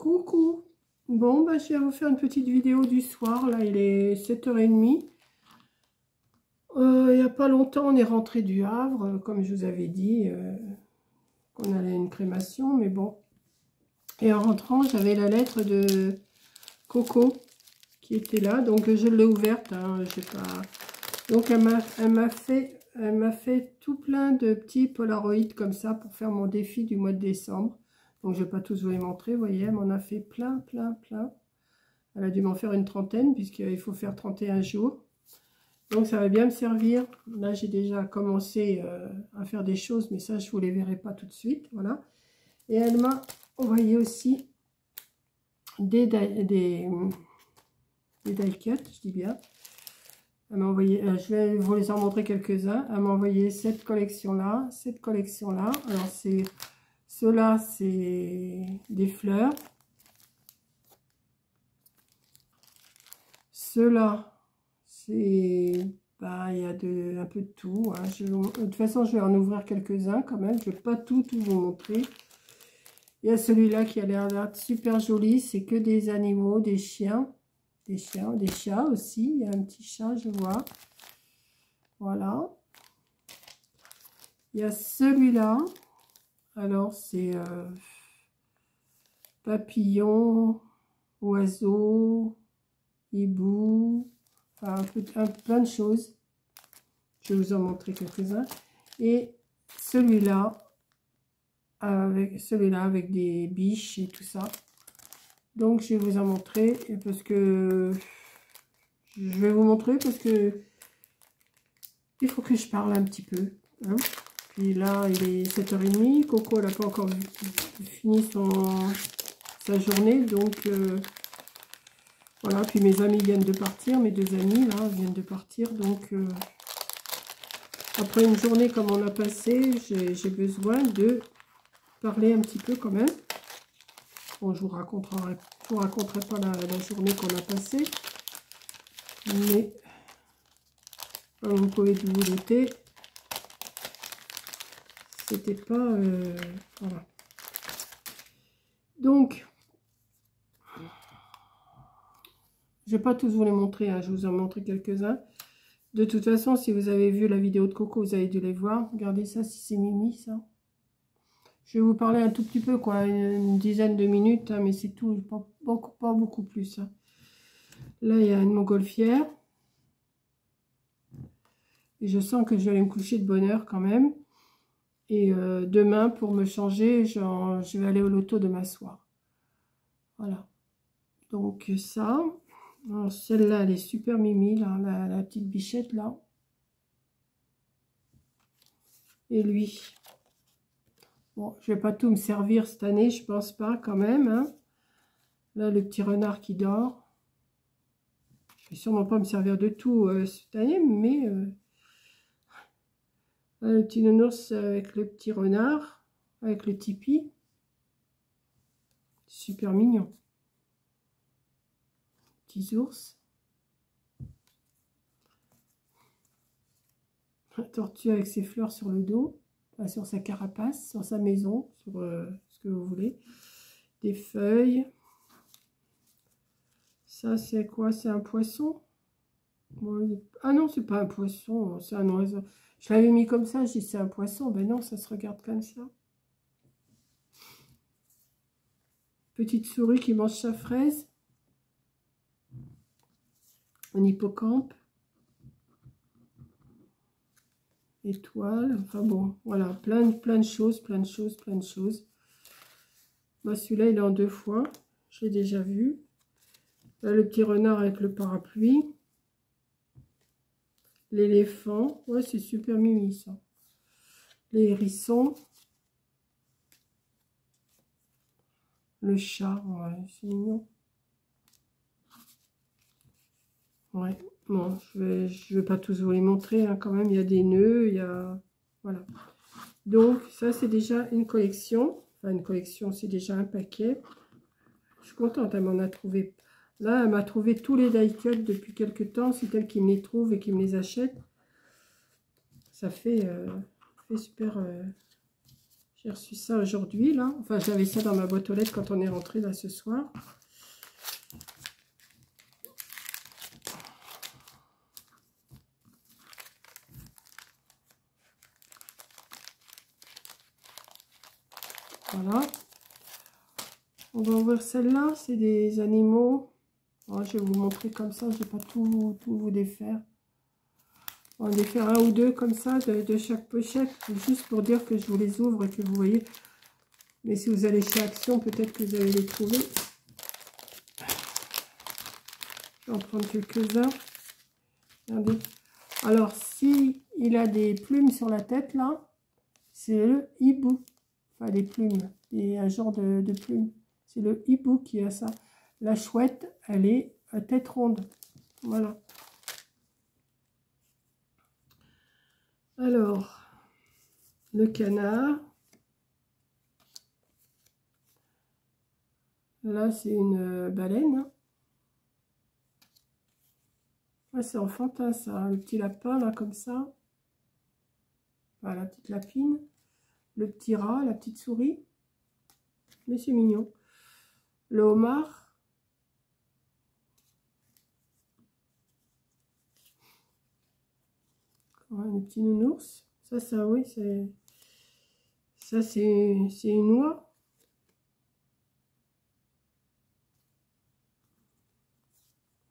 Coucou. Bon, bah, je vais vous faire une petite vidéo du soir. Là, il est 7h30. Il n'y a pas longtemps, on est rentré du Havre, comme je vous avais dit, qu'on allait à une crémation, mais bon. Et en rentrant, j'avais la lettre de Coco qui était là, donc je l'ai ouverte. Hein, j'ai pas... Donc elle m'a fait tout plein de petits polaroïdes comme ça pour faire mon défi du mois de décembre. Donc je ne vais pas tous vous les montrer, vous voyez, elle m'en a fait plein, plein, plein. Elle a dû m'en faire une trentaine puisqu'il faut faire 31 jours. Donc ça va bien me servir. Là j'ai déjà commencé à faire des choses, mais ça je ne vous les verrai pas tout de suite. Voilà. Et elle m'a envoyé aussi des die cuts, je dis bien. Elle m'a envoyé, je vais vous les en montrer quelques-uns. Elle m'a envoyé cette collection-là, cette collection-là. Alors c'est, ceux-là c'est des fleurs. Ceux-là, c'est, bah, il y a un peu de tout. Hein. De toute façon, je vais en ouvrir quelques-uns quand même. Je ne vais pas tout vous montrer. Il y a celui-là qui a l'air d'être super joli. C'est que des animaux, des chiens, des chats aussi. Il y a un petit chat, je vois. Voilà. Il y a celui-là. Alors, c'est papillon, oiseau, hibou, enfin, plein de choses. Je vais vous en montrer quelques-uns. Et celui-là, avec des biches et tout ça. Donc, je vais vous en montrer parce que je vais vous montrer parce que il faut que je parle un petit peu. Hein. Puis là, il est 7h30. Coco, elle n'a pas encore fini sa journée. Donc, voilà. Puis mes amis viennent de partir. Mes deux amis, là, viennent de partir. Donc, après une journée comme on a passé, j'ai besoin de parler un petit peu quand même. Bon, je vous raconterai pas la journée qu'on a passée. Mais, comme vous pouvez vous douter, c'était pas... voilà. Donc, je vais pas tous vous les montrer, hein, je vous en montrer quelques-uns. De toute façon, si vous avez vu la vidéo de Coco, vous avez dû les voir. Regardez ça, si c'est Mimi, ça. Je vais vous parler un tout petit peu, quoi, une dizaine de minutes, hein, mais c'est tout, pas beaucoup plus. Hein. Là, il y a une montgolfière. Et je sens que je vais aller me coucher de bonne heure quand même. Et demain, pour me changer, je vais aller au loto de m'asseoir. Voilà. Donc ça. Celle-là, elle est super Mimi, là, la petite bichette, là. Et lui. Bon, je vais pas tout me servir cette année, je pense pas quand même. Hein. Là, le petit renard qui dort. Je vais sûrement pas me servir de tout cette année, mais le petit nounours avec le petit renard, avec le tipi. Super mignon. Petits ours. La tortue avec ses fleurs sur le dos, enfin, sur sa carapace, sur sa maison, sur ce que vous voulez. Des feuilles. Ça, c'est quoi? C'est un poisson? Bon, ah non, c'est pas un poisson, c'est un oiseau. Je l'avais mis comme ça, je dis c'est un poisson. Ben non, ça se regarde comme ça. Petite souris qui mange sa fraise. Un hippocampe. Étoile. Enfin bon, voilà, plein de choses. Bah, celui-là, il est en 2 fois. Je l'ai déjà vu. Là, le petit renard avec le parapluie. L'éléphant. Ouais, c'est super mimi, ça. Les hérissons. Le chat. Ouais, c'est mignon. Ouais. Bon, je vais pas tous vous les montrer, hein, quand même. Il y a des nœuds, il y a... Voilà. Donc, ça, c'est déjà une collection. Enfin, une collection, c'est déjà un paquet. Je suis contente, elle m'en a trouvé. Là, elle m'a trouvé tous les die cuts depuis quelques temps. C'est elle qui me les trouve et qui me les achète. Ça fait super... J'ai reçu ça aujourd'hui, là. Enfin, j'avais ça dans ma boîte aux lettres quand on est rentré, là, ce soir. Voilà. On va ouvrir celle-là. C'est des animaux. Alors, je vais vous montrer comme ça. Je ne vais pas tout vous défaire. On va défaire un ou deux comme ça de chaque pochette. Juste pour dire que je vous les ouvre et que vous voyez. Mais si vous allez chez Action, peut-être que vous allez les trouver. Je vais en prendre quelques-uns. Regardez. Alors, si il a des plumes sur la tête, là, c'est le hibou. Enfin, des plumes. Et un genre de plumes. C'est le hibou qui a ça. La chouette, elle est à tête ronde. Voilà. Alors, le canard. Là, c'est une baleine. Ouais, c'est enfantin, ça. Le petit lapin, là, comme ça. Voilà, la petite lapine. Le petit rat, la petite souris. Mais c'est mignon. Le homard. Ouais, le petit nounours. Ça, oui, c'est... Ça, c'est une oie.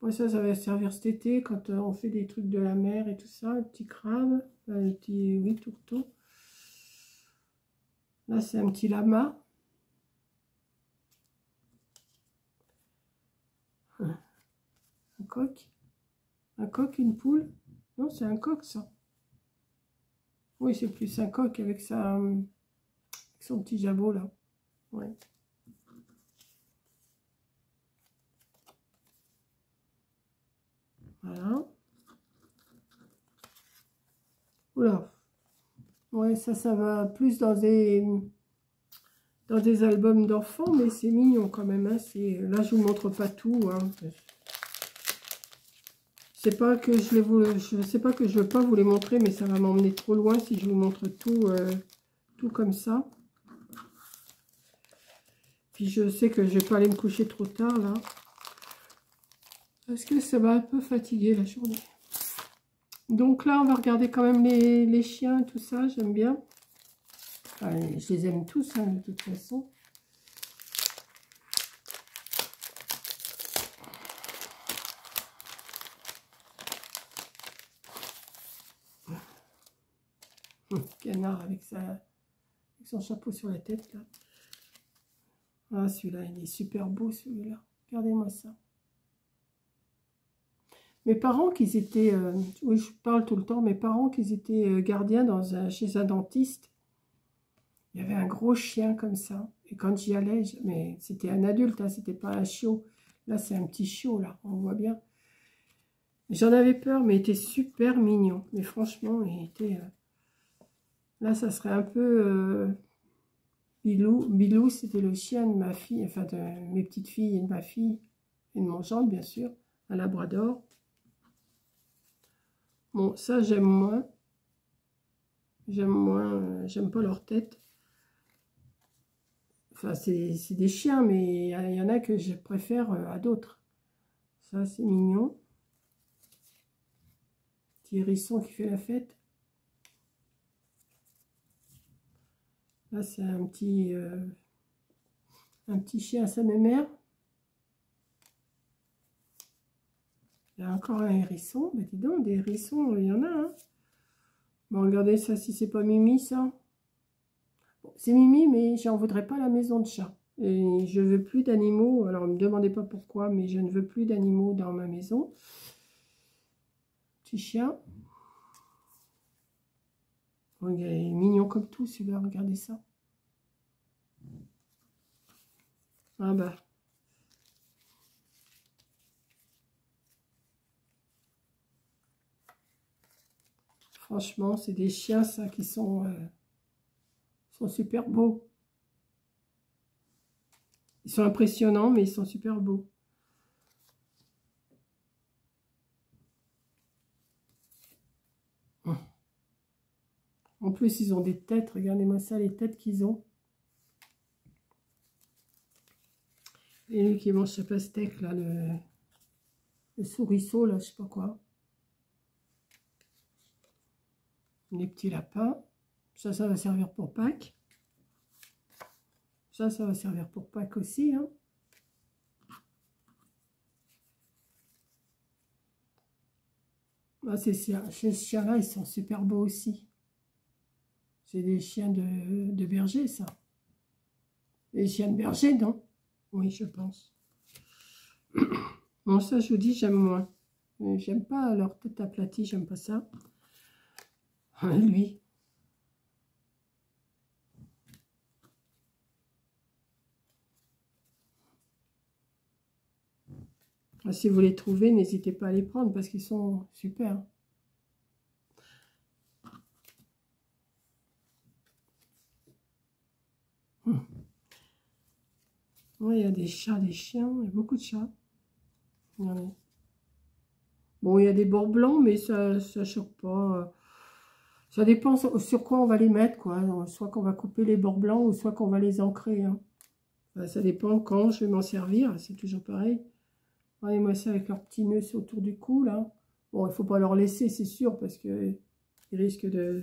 Ouais, ça va servir cet été quand on fait des trucs de la mer et tout ça. Le petit crabe, le petit, oui, tourteau. Là, c'est un petit lama. Un coq. Un coq, une poule. Non, c'est un coq, ça. Oui, c'est plus un coq avec son petit jabot, là. Ouais. Voilà. Oula. Ouais, ça va plus dans des albums d'enfants, mais c'est mignon quand même. Hein. Là, je vous montre pas tout. Hein. C'est pas que je sais pas que je veux pas vous les montrer, mais ça va m'emmener trop loin si je vous montre tout comme ça. Puis je sais que je vais pas aller me coucher trop tard là, parce que ça m'a un peu fatigué la journée. Donc là, on va regarder quand même les chiens, tout ça, j'aime bien. Enfin, je les aime tous, hein, de toute façon. Canard avec son chapeau sur la tête, là. Ah, celui-là, il est super beau, celui-là. Regardez-moi ça. Mes parents, qu'ils étaient... oui, je parle tout le temps. Mes parents, qu'ils étaient gardiens chez un dentiste. Il y avait un gros chien comme ça. Et quand j'y allais, mais c'était un adulte, hein, c'était pas un chiot. Là, c'est un petit chiot, là, on voit bien. J'en avais peur, mais il était super mignon. Mais franchement, il était... Là, ça serait un peu... Bilou. Bilou, c'était le chien de ma fille, enfin de mes petites filles et de ma fille. Et de mon gendre, bien sûr. Un labrador. Bon, ça, j'aime moins. J'aime pas leur tête. Enfin, c'est des chiens, mais il y en a que je préfère à d'autres. Ça, c'est mignon. Petit hérisson qui fait la fête. Là, c'est un petit chien à sa mère. Il y a encore un hérisson. Mais dis donc, des hérissons, il y en a, hein. Bon, regardez ça, si c'est pas Mimi, ça. Bon, c'est Mimi, mais j'en voudrais pas à la maison de chat. Et je veux plus d'animaux. Alors, ne me demandez pas pourquoi, mais je ne veux plus d'animaux dans ma maison. Petit chien. Oh, il est mignon comme tout, celui-là. Regardez ça. Ah bah. Franchement, c'est des chiens, ça, qui sont super beaux. Ils sont impressionnants, mais ils sont super beaux. On En plus, ils ont des têtes. Regardez-moi ça, les têtes qu'ils ont. Et lui qui mange ce pastèque, là, le souriceau, là, je sais pas quoi. Les petits lapins. Ça va servir pour Pâques. Ça va servir pour Pâques aussi, hein. Ah, ces chiens-là, ils sont super beaux aussi. C'est des chiens de berger, ça. Des chiens de berger, non? Oui, je pense. Bon, ça, je vous dis, j'aime moins. J'aime pas leur tête aplatie, j'aime pas ça. Lui. Si vous les trouvez, n'hésitez pas à les prendre parce qu'ils sont super. Ouais, il y a des chats, des chiens, il y a beaucoup de chats. Regardez. Bon, il y a des bords blancs, mais ça choque pas. Ça dépend sur quoi on va les mettre, quoi. Soit qu'on va couper les bords blancs, ou soit qu'on va les ancrer, hein. Enfin, ça dépend quand je vais m'en servir, c'est toujours pareil. Regardez-moi ça avec leurs petits nœuds autour du cou, là. Bon, il ne faut pas leur laisser, c'est sûr, parce qu'ils risquent de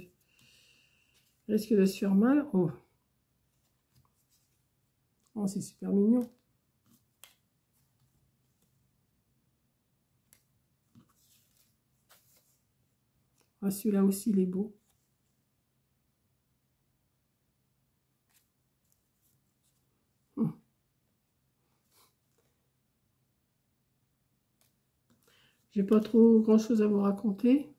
se faire mal. Oh, oh c'est super mignon. Ah, celui-là aussi, il est beau. J'ai pas trop grand-chose à vous raconter.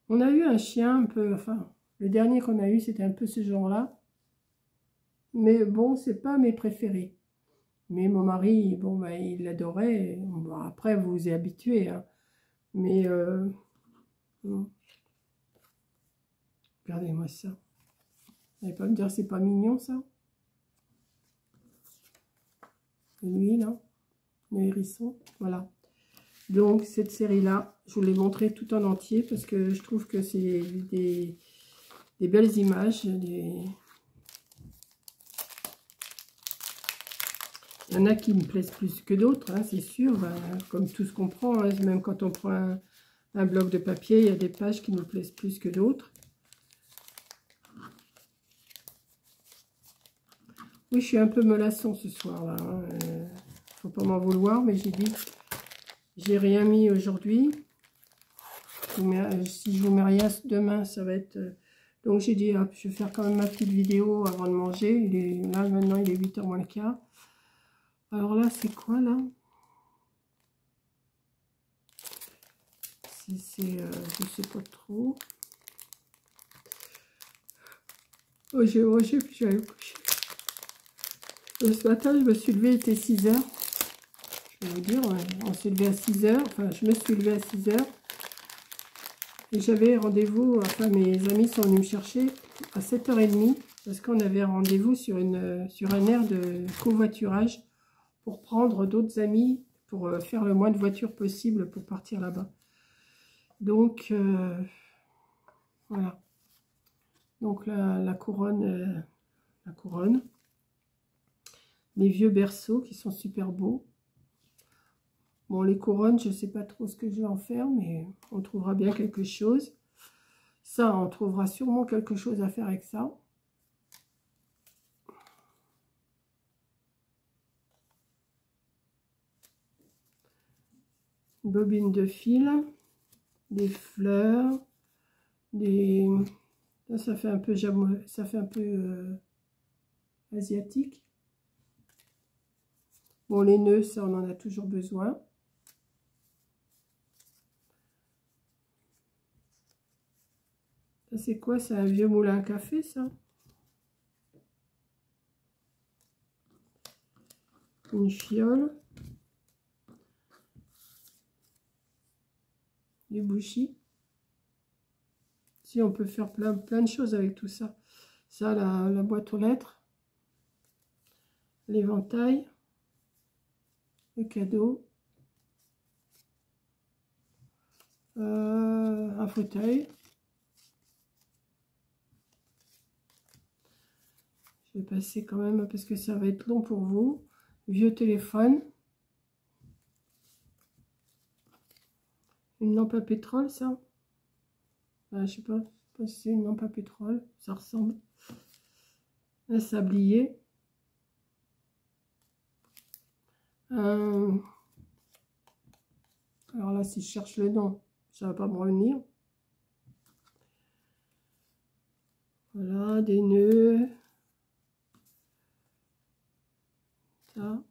On a eu un chien un peu, enfin, le dernier qu'on a eu, c'était un peu ce genre-là. Mais bon, c'est pas mes préférés. Mais mon mari, bon, bah, il l'adorait. Bon, après, vous vous y habituez, hein. Mais, regardez-moi ça. Vous n'allez pas me dire c'est pas mignon, ça? Et lui, là, le hérisson, voilà. Donc, cette série-là, je vous l'ai montré tout en entier parce que je trouve que c'est des belles images. Il y en a qui me plaisent plus que d'autres, hein, c'est sûr. Ben, comme tout ce qu'on prend, hein, même quand on prend un bloc de papier, il y a des pages qui nous plaisent plus que d'autres. Oui, je suis un peu mollasson ce soir, là. Faut pas m'en vouloir, mais j'ai dit, j'ai rien mis aujourd'hui. Si je vous mets rien demain, ça va être... donc j'ai dit, hop, je vais faire quand même ma petite vidéo avant de manger. Là, maintenant, il est 8h moins le quart. Alors là, c'est quoi, là? Je sais pas trop. Oh, j'ai mangé, puis j'allais me coucher. Ce matin, je me suis levée, il était 6h. Je vais vous dire, on s'est levé à 6h. Enfin, je me suis levée à 6h. Et j'avais rendez-vous, enfin mes amis sont venus me chercher à 7h30 parce qu'on avait rendez-vous sur un aire de covoiturage pour prendre d'autres amis pour faire le moins de voitures possible pour partir là-bas. Donc, voilà. Donc la couronne, les vieux berceaux qui sont super beaux. Bon, les couronnes, je ne sais pas trop ce que je vais en faire, mais on trouvera bien quelque chose. Ça, on trouvera sûrement quelque chose à faire avec ça. Une bobine de fil, des fleurs, Là, ça fait un peu asiatique. Bon, les nœuds, ça, on en a toujours besoin. Ça, c'est quoi? C'est un vieux moulin à café, ça? Une fiole. Des bougies. Si, on peut faire plein de choses avec tout ça. Ça, la boîte aux lettres. L'éventail. Le cadeau. Un fauteuil. Je vais passer quand même parce que ça va être long pour vous. Vieux téléphone. Une lampe à pétrole, ça. Je sais pas si c'est une lampe à pétrole. Ça ressemble. Un sablier. Alors là, si je cherche le nom, ça va pas me revenir. Voilà, des nœuds. Ça.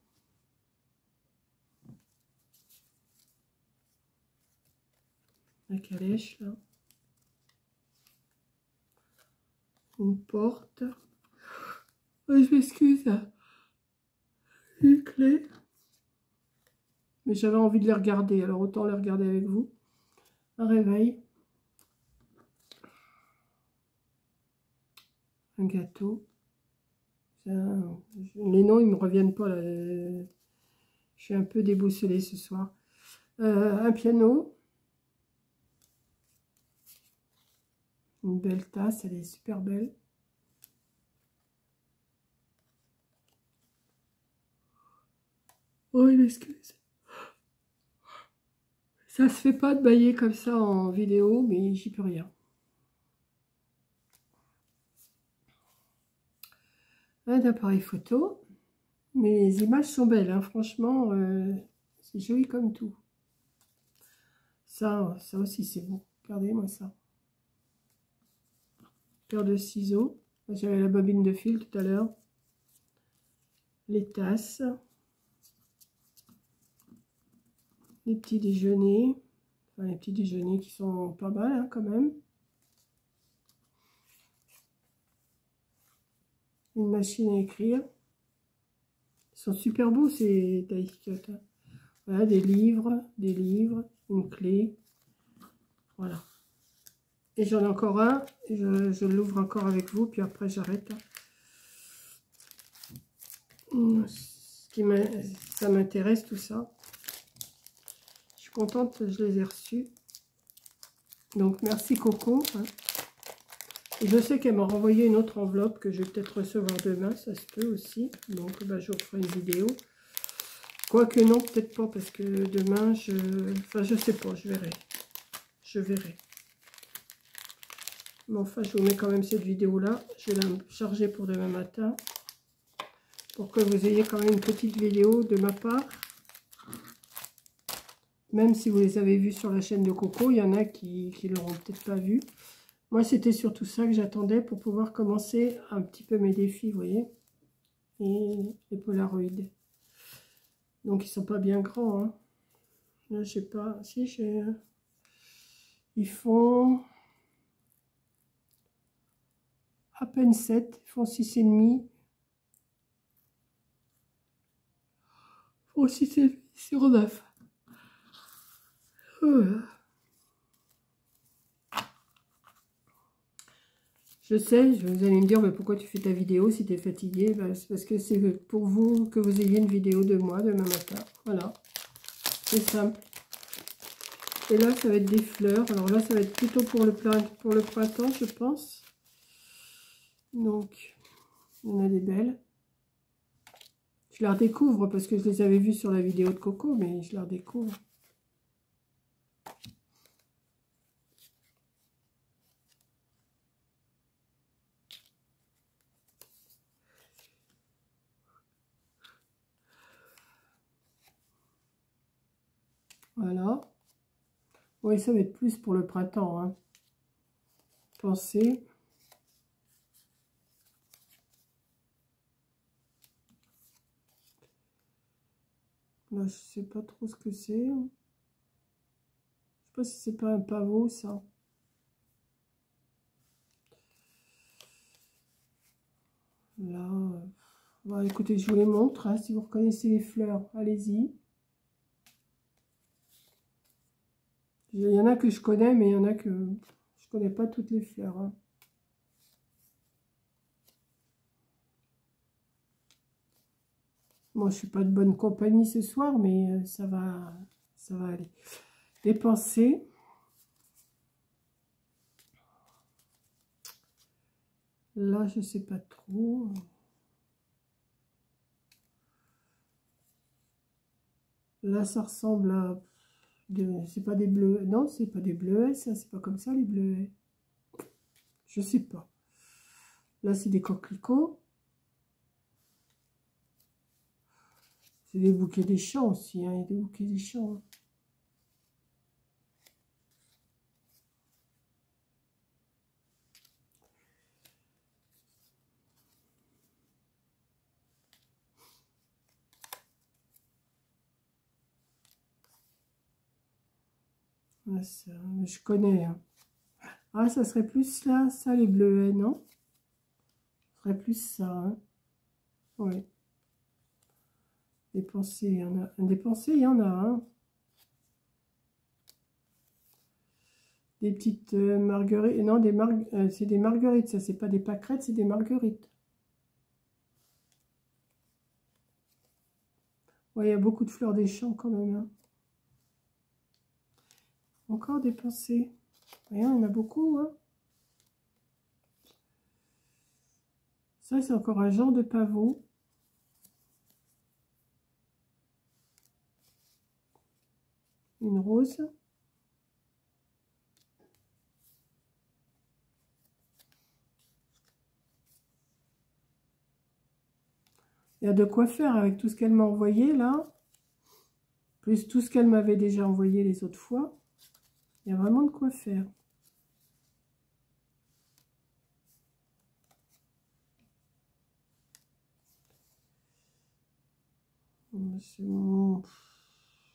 La calèche, là. Une porte. Oh, je m'excuse. Une clé. Mais j'avais envie de les regarder, alors autant les regarder avec vous. Un réveil. Un gâteau. Les noms, ils me reviennent pas, là. Je suis un peu déboussolée ce soir. Un piano. Une belle tasse, elle est super belle. Oh, il m'excuse. Ça se fait pas de bailler comme ça en vidéo, mais j'y peux rien. Un appareil photo. Mais les images sont belles, hein. Franchement, c'est joli comme tout. Ça aussi, c'est beau. Regardez-moi ça. Paire de ciseaux. J'avais la bobine de fil tout à l'heure. Les tasses. Les petits déjeuners. Enfin, les petits déjeuners qui sont pas mal, hein, quand même. Une machine à écrire. Ils sont super beaux, ces taille-cotes. Voilà, des livres, une clé. Voilà. Et j'en ai encore un. Je l'ouvre encore avec vous, puis après j'arrête. Ça m'intéresse tout ça. Je suis contente, je les ai reçus. Donc merci Coco. Hein. Et je sais qu'elle m'a renvoyé une autre enveloppe que je vais peut-être recevoir demain, ça se peut aussi. Donc bah, je vous ferai une vidéo. Quoique non, peut-être pas, parce que demain, enfin je sais pas, je verrai. Je verrai. Mais enfin, je vous mets quand même cette vidéo-là. Je vais la charger pour demain matin. Pour que vous ayez quand même une petite vidéo de ma part. Même si vous les avez vus sur la chaîne de Coco, il y en a qui l'auront peut-être pas vu. Moi, c'était surtout ça que j'attendais pour pouvoir commencer un petit peu mes défis, vous voyez. Et les Polaroid. Donc, ils sont pas bien grands. Hein. Là, je sais pas. Si, j'ai... Ils font à peine 7. Ils font 6,5. Ils font 6,5 sur 9. Je sais, vous allez me dire, mais pourquoi tu fais ta vidéo si tu es fatigué? Ben, c'est parce que c'est pour vous que vous ayez une vidéo de moi demain matin. Voilà, c'est simple. Et là, ça va être des fleurs. Alors là, ça va être plutôt pour le printemps, je pense. Donc, on a des belles. Je les redécouvre parce que je les avais vues sur la vidéo de Coco, mais je les redécouvre. Voilà. Oui, ça va être plus pour le printemps. Hein. Pensez. Là, je sais pas trop ce que c'est. Je sais pas si c'est pas un pavot, ça. Là, bon, écoutez, je vous les montre. Hein, si vous reconnaissez les fleurs, allez-y. Il y en a que je connais, mais il y en a que je connais pas toutes les fleurs. Hein. Moi, je suis pas de bonne compagnie ce soir, mais ça va aller. Des pensées. Là, je sais pas trop. Là, ça ressemble à... C'est pas des bleus. Non, c'est pas des bleuets, ça. C'est pas comme ça, les bleuets. Je sais pas. Là, c'est des coquelicots. C'est des bouquets des champs aussi. Hein. Il y a des bouquets des champs. Hein. Ah, ça, je connais. Hein. Ah, ça serait plus là, ça, les bleuets, non? Ça serait plus ça. Hein. Oui. Des pensées, il y en a. Des pensées, il y en a. Hein. Des petites marguerites. Non, c'est des marguerites, ça, c'est pas des pâquerettes, c'est des marguerites. Ouais, il y a beaucoup de fleurs des champs quand même. Hein. Encore des pensées. Rien, il y en a beaucoup. Hein. Ça, c'est encore un genre de pavot. Une rose. Il y a de quoi faire avec tout ce qu'elle m'a envoyé là. Plus tout ce qu'elle m'avait déjà envoyé les autres fois. Il y a vraiment de quoi faire.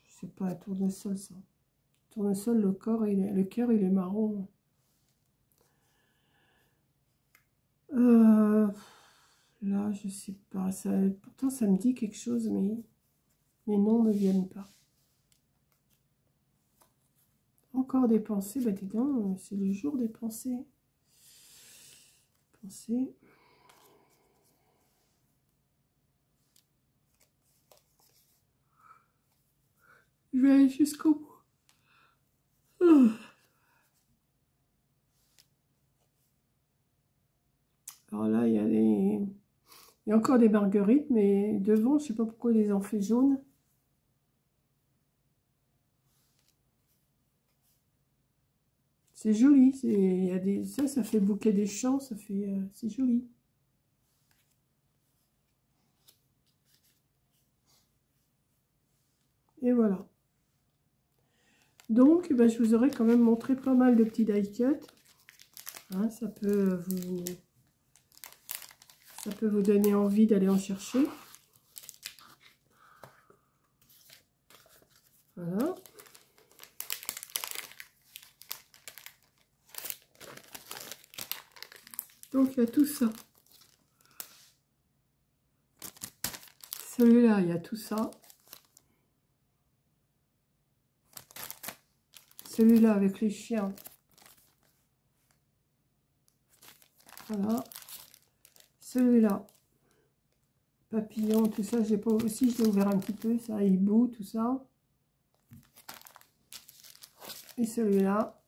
C'est pas un tournesol ça. Tournesol, le cœur il est marron. Là, je sais pas. Ça, pourtant, ça me dit quelque chose, mais les noms ne viennent pas. Encore des pensées. Bah, dis donc, c'est le jour des pensées. Pensées. Je vais aller jusqu'au bout. Alors là, il y a encore des marguerites, mais devant, je sais pas pourquoi ils les ont fait jaunes. C'est joli. Il y a des, ça fait bouquet des champs, ça fait, c'est joli. Et voilà. Donc, ben, je vous aurais quand même montré pas mal de petits die cut. Hein, ça peut vous donner envie d'aller en chercher. Voilà. Donc, il y a tout ça. Celui-là, il y a tout ça. Celui-là avec les chiens. Voilà. Celui-là. Papillon, tout ça. J'ai pas aussi, je l'ai ouvert un petit peu. Ça, hibou, tout ça. Et celui-là.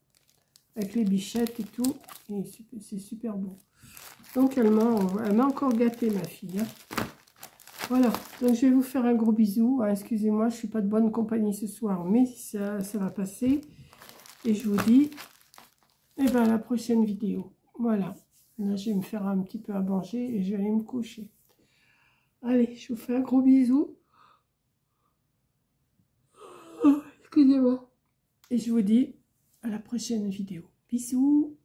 Avec les bichettes et tout. Et c'est super beau. Donc, elle m'a encore gâté, ma fille. Hein. Voilà, donc je vais vous faire un gros bisou. Ah, excusez-moi, je ne suis pas de bonne compagnie ce soir, mais ça va passer. Et je vous dis, eh ben, à la prochaine vidéo. Voilà, là je vais me faire un petit peu à manger et je vais aller me coucher. Allez, je vous fais un gros bisou. Oh, excusez-moi. Et je vous dis à la prochaine vidéo. Bisous.